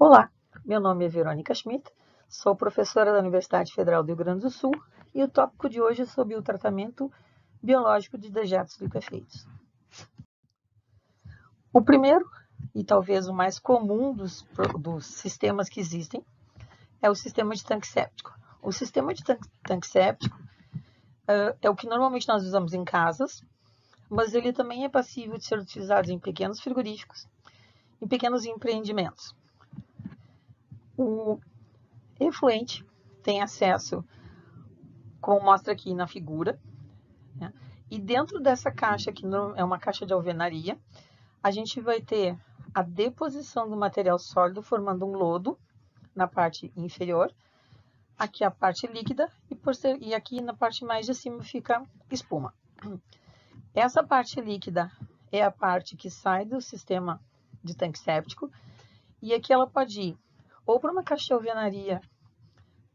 Olá, meu nome é Verônica Schmidt, sou professora da Universidade Federal do Rio Grande do Sul e o tópico de hoje é sobre o tratamento biológico de dejetos liquefeitos. O primeiro, e talvez o mais comum dos sistemas que existem, é o sistema de tanque séptico. O sistema de tanque séptico é o que normalmente nós usamos em casas, mas ele também é passível de ser utilizado em pequenos frigoríficos, em pequenos empreendimentos. O efluente tem acesso, como mostra aqui na figura, né? E dentro dessa caixa, que é uma caixa de alvenaria, a gente vai ter a deposição do material sólido formando um lodo na parte inferior, aqui a parte líquida e aqui na parte mais de cima fica espuma. Essa parte líquida é a parte que sai do sistema de tanque séptico e aqui ela pode ir ou para uma caixa de alvenaria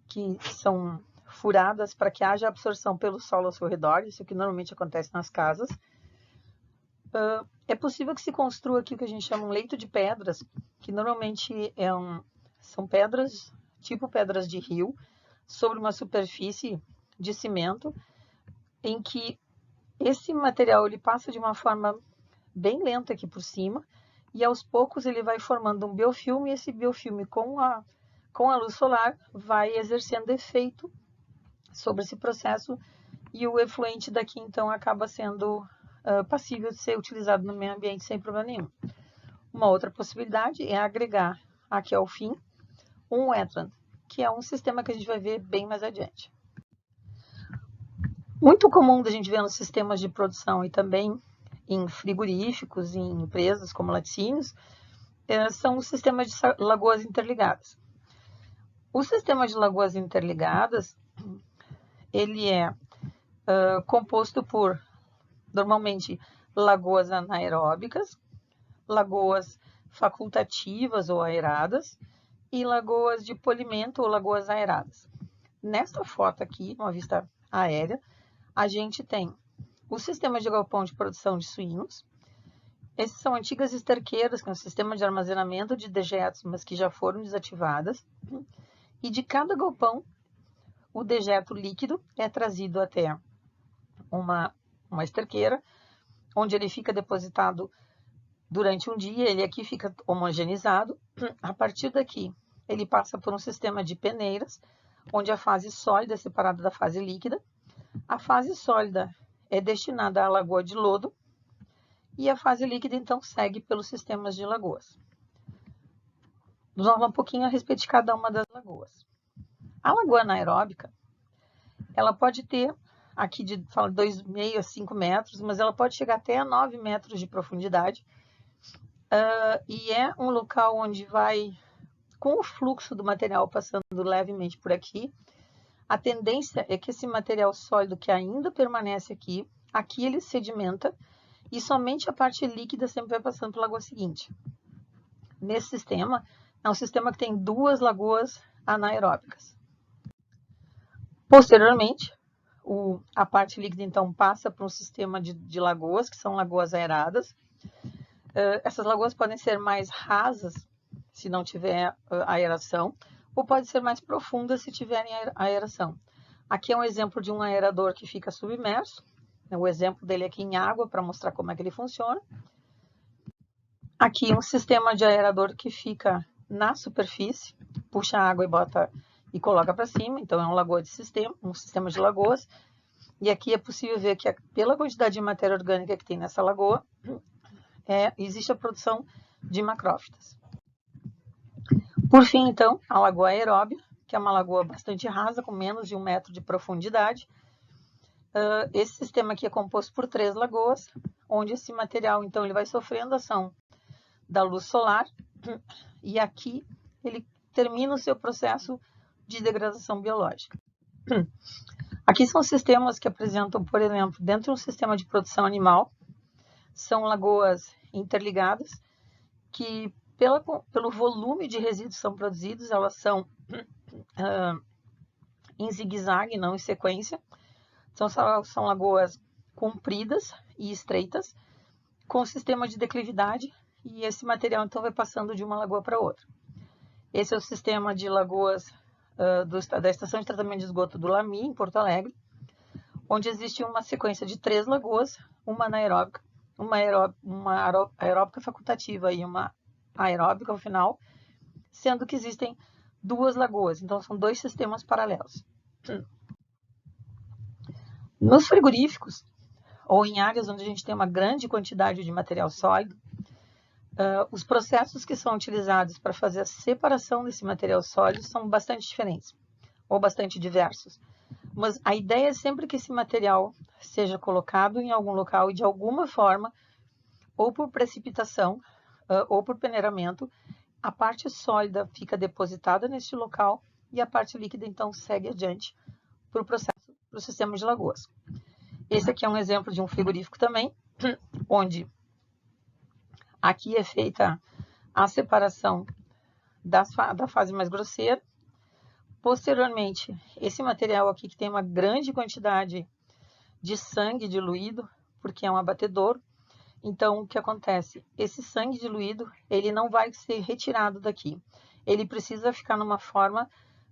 que são furadas para que haja absorção pelo solo ao seu redor, isso que normalmente acontece nas casas. É possível que se construa aqui o que a gente chama um leito de pedras, que normalmente são pedras, tipo pedras de rio, sobre uma superfície de cimento, em que esse material ele passa de uma forma bem lenta aqui por cima, e aos poucos ele vai formando um biofilme, e esse biofilme com a luz solar vai exercendo efeito sobre esse processo, e o efluente daqui então acaba sendo passível de ser utilizado no meio ambiente sem problema nenhum. Uma outra possibilidade é agregar aqui ao fim um wetland, que é um sistema que a gente vai ver bem mais adiante. Muito comum da gente ver nos sistemas de produção e também em frigoríficos, em empresas como laticínios, são os sistemas de lagoas interligadas. O sistema de lagoas interligadas, ele é composto por, normalmente, lagoas anaeróbicas, lagoas facultativas ou aeradas e lagoas de polimento ou lagoas aeradas. Nesta foto aqui, uma vista aérea, a gente tem o sistema de galpão de produção de suínos. Esses são antigas esterqueiras, que é um sistema de armazenamento de dejetos, mas que já foram desativadas. E de cada galpão, o dejeto líquido é trazido até uma esterqueira, onde ele fica depositado durante um dia, ele aqui fica homogeneizado. A partir daqui, ele passa por um sistema de peneiras, onde a fase sólida é separada da fase líquida. A fase sólida é destinada à lagoa de lodo e a fase líquida, então, segue pelos sistemas de lagoas. Vamos falar um pouquinho a respeito de cada uma das lagoas. A lagoa anaeróbica, ela pode ter aqui de 2,5 a 5 metros, mas ela pode chegar até a 9 metros de profundidade. E é um local onde vai, com o fluxo do material passando levemente por aqui, a tendência é que esse material sólido que ainda permanece aqui ele sedimenta e somente a parte líquida sempre vai passando para a lagoa seguinte. Nesse sistema, é um sistema que tem 2 lagoas anaeróbicas. Posteriormente, a parte líquida então passa para um sistema de lagoas, que são lagoas aeradas. Essas lagoas podem ser mais rasas, se não tiver aeração, ou pode ser mais profundas se tiverem aeração. Aqui é um exemplo de um aerador que fica submerso. O exemplo dele aqui em água, para mostrar como é que ele funciona. Aqui um sistema de aerador que fica na superfície, puxa a água e coloca para cima. Então, é um sistema de lagoas. E aqui é possível ver que, pela quantidade de matéria orgânica que tem nessa lagoa, existe a produção de macrófitas. Por fim, então, a lagoa aeróbia, que é uma lagoa bastante rasa, com menos de 1 metro de profundidade. Esse sistema aqui é composto por 3 lagoas, onde esse material, então, ele vai sofrendo a ação da luz solar, e aqui ele termina o seu processo de degradação biológica. Aqui são sistemas que apresentam, por exemplo, dentro de um sistema de produção animal, são lagoas interligadas, que pelo volume de resíduos que são produzidos, elas são em zigue-zague, não em sequência. Então, são lagoas compridas e estreitas, com sistema de declividade, e esse material então vai passando de uma lagoa para outra. Esse é o sistema de lagoas da Estação de Tratamento de Esgoto do Lami, em Porto Alegre, onde existe uma sequência de 3 lagoas, uma anaeróbica, uma aeróbica facultativa e uma aeróbica ao final, sendo que existem 2 lagoas, então são 2 sistemas paralelos. Nos frigoríficos, ou em áreas onde a gente tem uma grande quantidade de material sólido, os processos que são utilizados para fazer a separação desse material sólido são bastante diferentes, ou bastante diversos. Mas a ideia é sempre que esse material seja colocado em algum local e de alguma forma, ou por precipitação, ou por peneiramento, a parte sólida fica depositada neste local e a parte líquida então segue adiante para o processo, para o sistema de lagoas. Esse aqui é um exemplo de um frigorífico também, onde aqui é feita a separação da fase mais grosseira. Posteriormente, esse material aqui que tem uma grande quantidade de sangue diluído, porque é um abatedouro. Então, o que acontece? Esse sangue diluído, ele não vai ser retirado daqui. Ele precisa ficar numa forma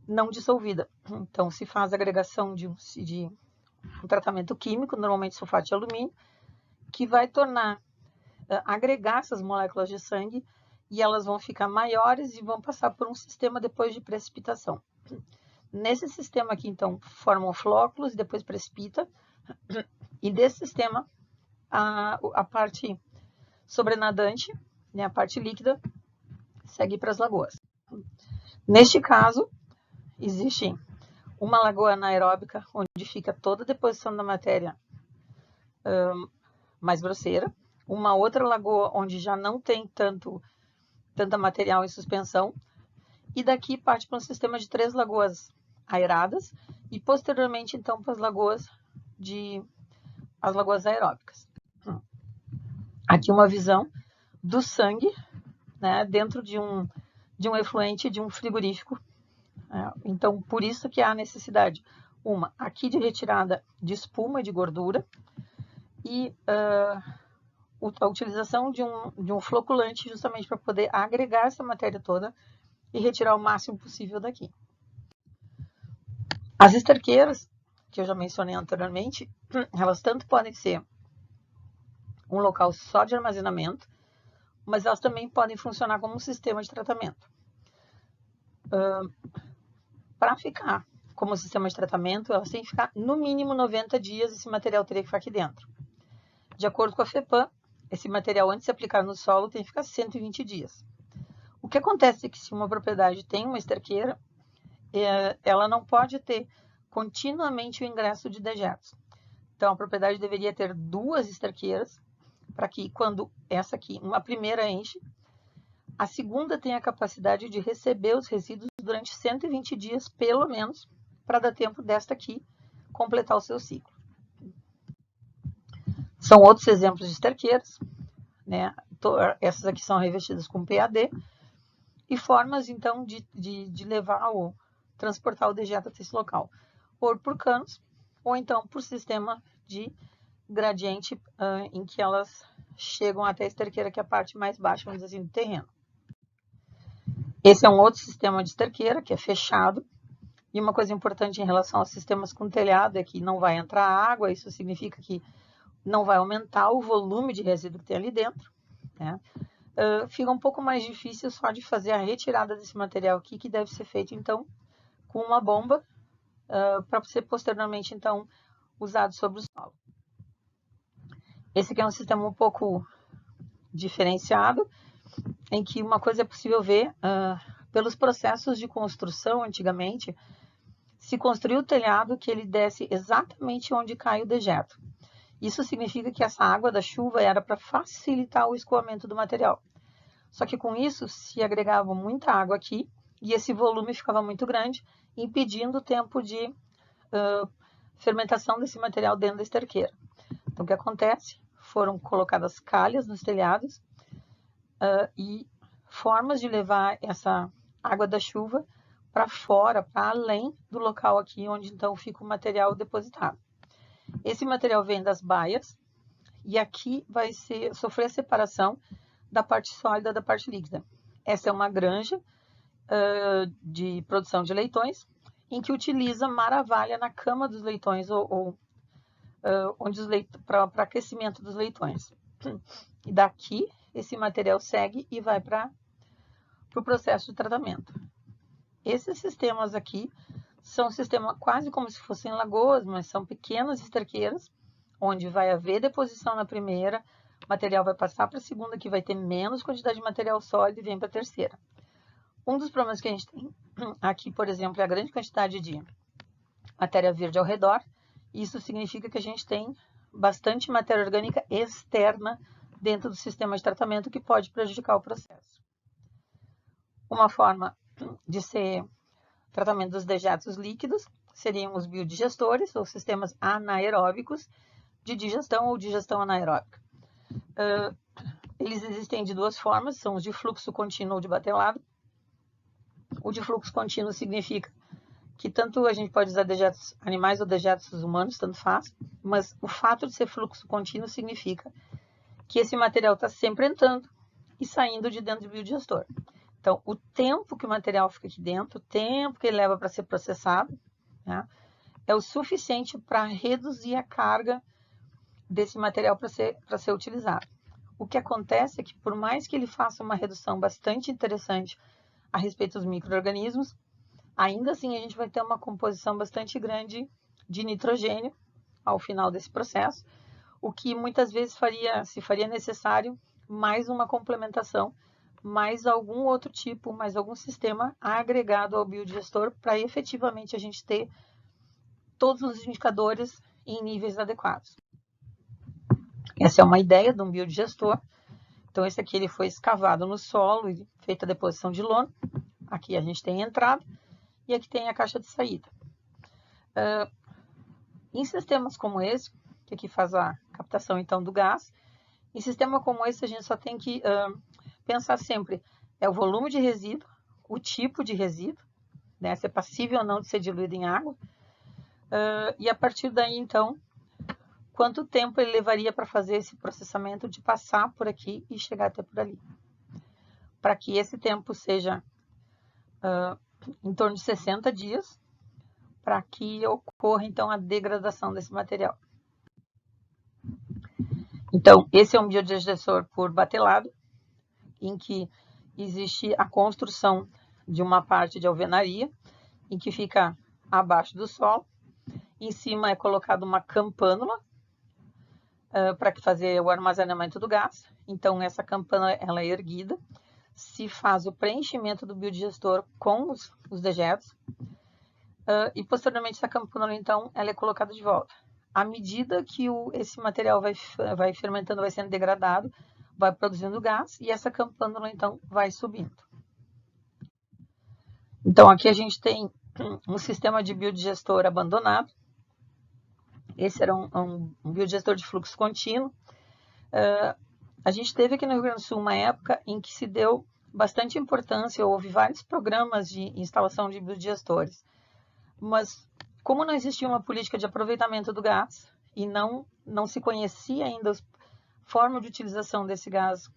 não dissolvida. Então, se faz a agregação de um tratamento químico, normalmente sulfato de alumínio, que vai agregar essas moléculas de sangue e elas vão ficar maiores e vão passar por um sistema depois de precipitação. Nesse sistema aqui, então, formam flóculos e depois precipita. E desse sistema, a parte sobrenadante, né, a parte líquida, segue para as lagoas. Neste caso, existe uma lagoa anaeróbica, onde fica toda a deposição da matéria mais grosseira. Uma outra lagoa, onde já não tem tanta material em suspensão. E daqui parte para um sistema de 3 lagoas aeradas e posteriormente então para as lagoas aeróbicas. Aqui uma visão do sangue, né, dentro de um efluente de um frigorífico. Então, por isso que há necessidade, aqui de retirada de espuma e de gordura e a utilização de um floculante justamente para poder agregar essa matéria toda e retirar o máximo possível daqui. As esterqueiras, que eu já mencionei anteriormente, elas tanto podem ser um local só de armazenamento, mas elas também podem funcionar como um sistema de tratamento. Para ficar como sistema de tratamento, elas têm que ficar no mínimo 90 dias, esse material teria que ficar aqui dentro. De acordo com a FEPAM, esse material, antes de se aplicar no solo, tem que ficar 120 dias. O que acontece é que se uma propriedade tem uma esterqueira, ela não pode ter continuamente o ingresso de dejetos. Então, a propriedade deveria ter 2 esterqueiras, para que quando essa aqui, uma primeira enche, a segunda tem a capacidade de receber os resíduos durante 120 dias, pelo menos, para dar tempo desta aqui completar o seu ciclo. São outros exemplos de esterqueiras, né? Essas aqui são revestidas com PAD, e formas, então, de levar ou transportar o dejeto até esse local, ou por canos, ou então por sistema de gradiente, em que elas chegam até a esterqueira, que é a parte mais baixa, vamos dizer assim, do terreno. Esse é um outro sistema de esterqueira, que é fechado, e uma coisa importante em relação aos sistemas com telhado é que não vai entrar água, isso significa que não vai aumentar o volume de resíduo que tem ali dentro, né? Fica um pouco mais difícil só de fazer a retirada desse material aqui, que deve ser feito, então, com uma bomba, para ser posteriormente, então, usado sobre o solo. Esse aqui é um sistema um pouco diferenciado, em que uma coisa é possível ver, pelos processos de construção, antigamente, se construiu o telhado que ele desce exatamente onde cai o dejeto. Isso significa que essa água da chuva era para facilitar o escoamento do material. Só que com isso se agregava muita água aqui e esse volume ficava muito grande, impedindo o tempo de fermentação desse material dentro da esterqueira. Então, o que acontece? Foram colocadas calhas nos telhados e formas de levar essa água da chuva para fora, para além do local aqui onde então fica o material depositado. Esse material vem das baias e aqui vai sofrer a separação da parte sólida da parte líquida. Essa é uma granja de produção de leitões, em que utiliza maravalha na cama dos leitões para aquecimento dos leitões. E daqui, esse material segue e vai para o processo de tratamento. Esses sistemas aqui são sistemas quase como se fossem lagoas, mas são pequenas esterqueiras, onde vai haver deposição na primeira, o material vai passar para a segunda, que vai ter menos quantidade de material sólido, e vem para a terceira. Um dos problemas que a gente tem aqui, por exemplo, é a grande quantidade de matéria verde ao redor. Isso significa que a gente tem bastante matéria orgânica externa dentro do sistema de tratamento, que pode prejudicar o processo. Uma forma de ser tratamento dos dejetos líquidos seriam os biodigestores, ou sistemas anaeróbicos de digestão ou digestão anaeróbica. Eles existem de duas formas, são os de fluxo contínuo ou de batelado. O de fluxo contínuo significa que tanto a gente pode usar dejetos animais ou dejetos humanos, tanto faz, mas o fato de ser fluxo contínuo significa que esse material está sempre entrando e saindo de dentro do biodigestor. Então, o tempo que o material fica aqui dentro, o tempo que ele leva para ser processado, né, é o suficiente para reduzir a carga desse material para ser utilizado. O que acontece é que, por mais que ele faça uma redução bastante interessante a respeito dos micro-organismos, ainda assim a gente vai ter uma composição bastante grande de nitrogênio ao final desse processo, o que muitas vezes se faria necessário mais uma complementação, mais algum outro tipo, mais algum sistema agregado ao biodigestor para efetivamente a gente ter todos os indicadores em níveis adequados. Essa é uma ideia de um biodigestor. Então, esse aqui ele foi escavado no solo e feita a deposição de lona. Aqui a gente tem a entrada e aqui tem a caixa de saída. Em sistemas como esse, que aqui faz a captação então do gás, em sistema como esse a gente só tem que pensar sempre o volume de resíduo, o tipo de resíduo, né, se é passível ou não de ser diluído em água, e a partir daí então, quanto tempo ele levaria para fazer esse processamento de passar por aqui e chegar até por ali. Para que esse tempo seja em torno de 60 dias, para que ocorra então a degradação desse material. Então, esse é um biodigestor por batelado, em que existe a construção de uma parte de alvenaria, em que fica abaixo do solo. Em cima é colocada uma campânula para fazer o armazenamento do gás. Então, essa campânula ela é erguida, se faz o preenchimento do biodigestor com os dejetos, e posteriormente essa campânula, então, ela é colocada de volta. À medida que esse material vai fermentando, vai sendo degradado, vai produzindo gás e essa campânula, então, vai subindo. Então, aqui a gente tem um sistema de biodigestor abandonado. Esse era um biodigestor de fluxo contínuo. A gente teve aqui no Rio Grande do Sul uma época em que se deu bastante importância, houve vários programas de instalação de biodigestores. Mas, como não existia uma política de aproveitamento do gás e não se conhecia ainda a forma de utilização desse gás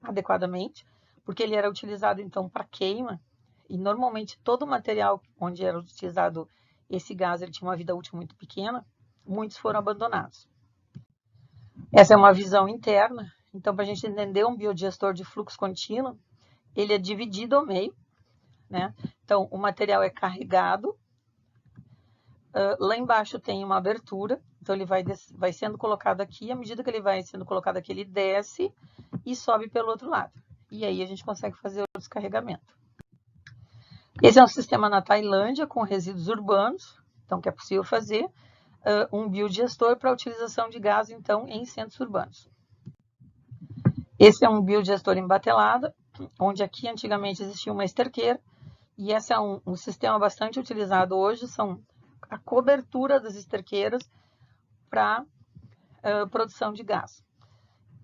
adequadamente, porque ele era utilizado então para queima, e normalmente todo o material onde era utilizado esse gás ele tinha uma vida útil muito pequena, muitos foram abandonados. Essa é uma visão interna. Então, para a gente entender um biodigestor de fluxo contínuo, ele é dividido ao meio, né? Então, o material é carregado. Lá embaixo tem uma abertura, então ele vai sendo colocado aqui, à medida que ele vai sendo colocado aqui, ele desce e sobe pelo outro lado. E aí a gente consegue fazer o descarregamento. Esse é um sistema na Tailândia com resíduos urbanos, então que é possível fazer um biodigestor para utilização de gás, então, em centros urbanos. Esse é um biodigestor em batelada, onde aqui antigamente existia uma esterqueira, e esse é um sistema bastante utilizado hoje, são a cobertura das esterqueiras para produção de gás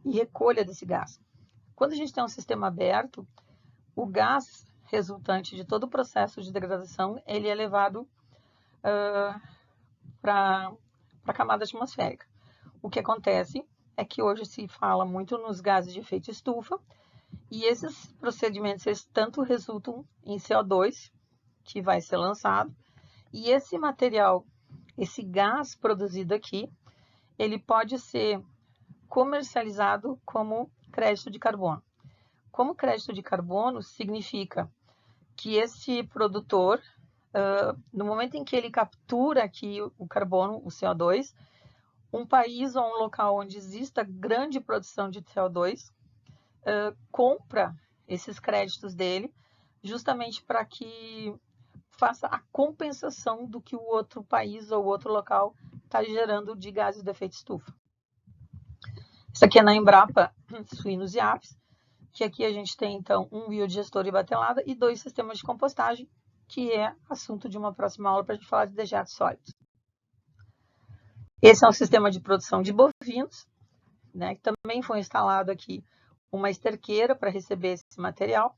e recolha desse gás. Quando a gente tem um sistema aberto, o gás resultante de todo o processo de degradação, ele é levado para a camada atmosférica. O que acontece é que hoje se fala muito nos gases de efeito estufa, E esses procedimentos, eles tanto resultam em CO2, que vai ser lançado, e esse material, esse gás produzido aqui, ele pode ser comercializado como crédito de carbono. Como crédito de carbono significa que esse produtor, no momento em que ele captura aqui o carbono, o CO2, um país ou um local onde exista grande produção de CO2, compra esses créditos dele, justamente para que faça a compensação do que o outro país ou outro local está gerando de gases de efeito estufa. Isso aqui é na Embrapa Suínos e Aves, que aqui a gente tem, então, um biodigestor e batelada e 2 sistemas de compostagem, que é assunto de uma próxima aula para a gente falar de dejetos sólidos. Esse é um sistema de produção de bovinos, né, que também foi instalado aqui uma esterqueira para receber esse material.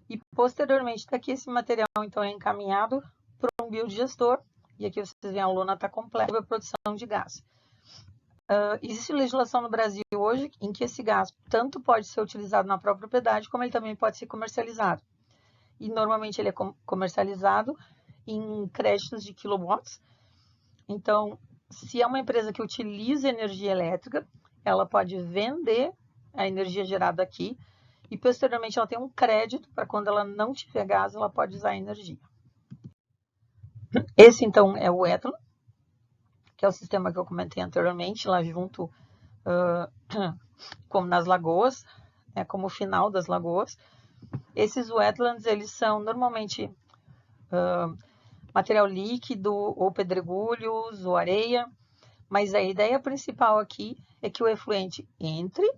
E, posteriormente, daqui esse material, então, é encaminhado para um biodigestor. E aqui vocês veem a lona está completa para a produção de gás. Existe legislação no Brasil hoje em que esse gás tanto pode ser utilizado na própria propriedade, como ele também pode ser comercializado. E normalmente ele é comercializado em créditos de kilowatts. Então, se é uma empresa que utiliza energia elétrica, ela pode vender a energia gerada aqui e posteriormente ela tem um crédito para quando ela não tiver gás, ela pode usar a energia. Esse então é o etanol, que é o sistema que eu comentei anteriormente, lá junto, como nas lagoas, como o final das lagoas. Esses wetlands, eles são normalmente material líquido, ou pedregulhos, ou areia, mas a ideia principal aqui é que o efluente entre,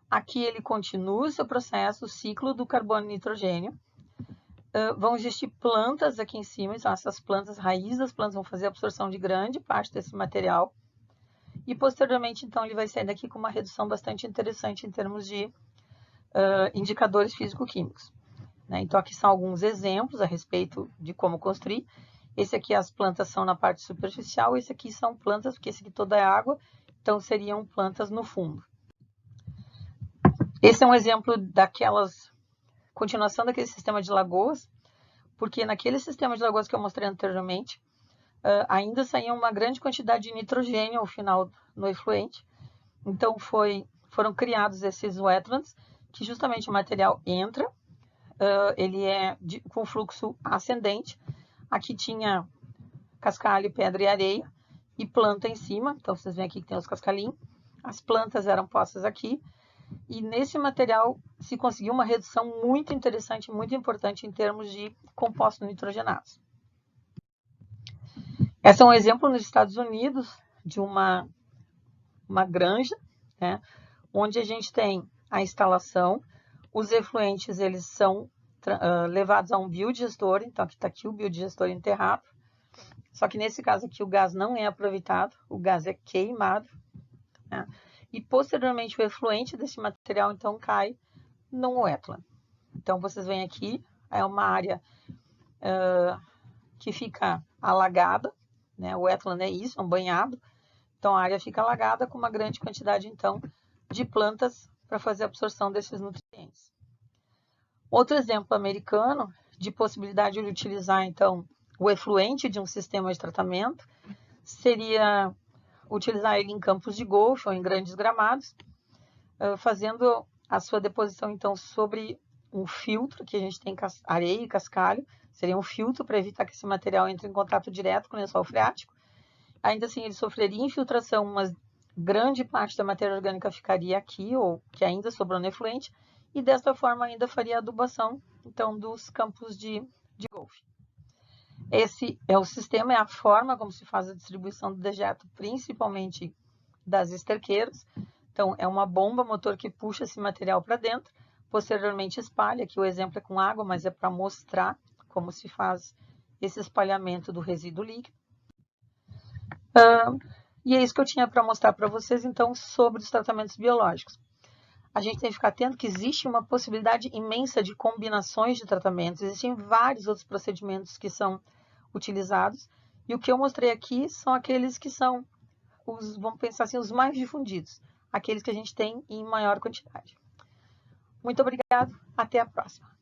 aqui ele continua o seu processo, o ciclo do carbono e nitrogênio. Vão existir plantas aqui em cima, então essas plantas, raízes das plantas vão fazer a absorção de grande parte desse material. E posteriormente, então, ele vai sair daqui com uma redução bastante interessante em termos de indicadores físico-químicos. Né? Então, aqui são alguns exemplos a respeito de como construir. Esse aqui as plantas são na parte superficial, esse aqui são plantas, porque esse aqui toda é água, então seriam plantas no fundo. Esse é um exemplo continuação daquele sistema de lagoas, porque naquele sistema de lagoas que eu mostrei anteriormente, ainda saía uma grande quantidade de nitrogênio ao final no efluente. Então foram criados esses wetlands, que justamente o material entra, ele é com fluxo ascendente. Aqui tinha cascalho, pedra e areia e planta em cima. Então vocês veem aqui que tem os cascalhinhos. As plantas eram postas aqui. E nesse material se conseguiu uma redução muito interessante, muito importante em termos de compostos nitrogenados. Esse é um exemplo nos Estados Unidos de uma granja, né, onde a gente tem a instalação, os efluentes eles são levados a um biodigestor, então aqui está aqui o biodigestor enterrado, só que nesse caso aqui o gás não é aproveitado, o gás é queimado, né, e posteriormente o efluente desse material então cai num wetland. Então vocês veem aqui, é uma área que fica alagada, né? O wetland é isso, é um banhado, então a área fica alagada com uma grande quantidade então de plantas para fazer a absorção desses nutrientes. Outro exemplo americano de possibilidade de utilizar então o efluente de um sistema de tratamento seria utilizar ele em campos de golfe ou em grandes gramados, fazendo a sua deposição então sobre um filtro, que a gente tem areia e cascalho, seria um filtro para evitar que esse material entre em contato direto com o lençol freático. Ainda assim ele sofreria infiltração, mas grande parte da matéria orgânica ficaria aqui, ou que ainda sobrou no efluente, e desta forma ainda faria a adubação então dos campos de golfe. Esse é o sistema, é a forma como se faz a distribuição do dejeto, principalmente das esterqueiras. Então, é uma bomba motor que puxa esse material para dentro, posteriormente espalha. Aqui o exemplo é com água, mas é para mostrar como se faz esse espalhamento do resíduo líquido. E é isso que eu tinha para mostrar para vocês, então, sobre os tratamentos biológicos. A gente tem que ficar atento que existe uma possibilidade imensa de combinações de tratamentos. Existem vários outros procedimentos que são utilizados. E o que eu mostrei aqui são aqueles que são, vamos pensar assim, os mais difundidos. Aqueles que a gente tem em maior quantidade. Muito obrigado, até a próxima.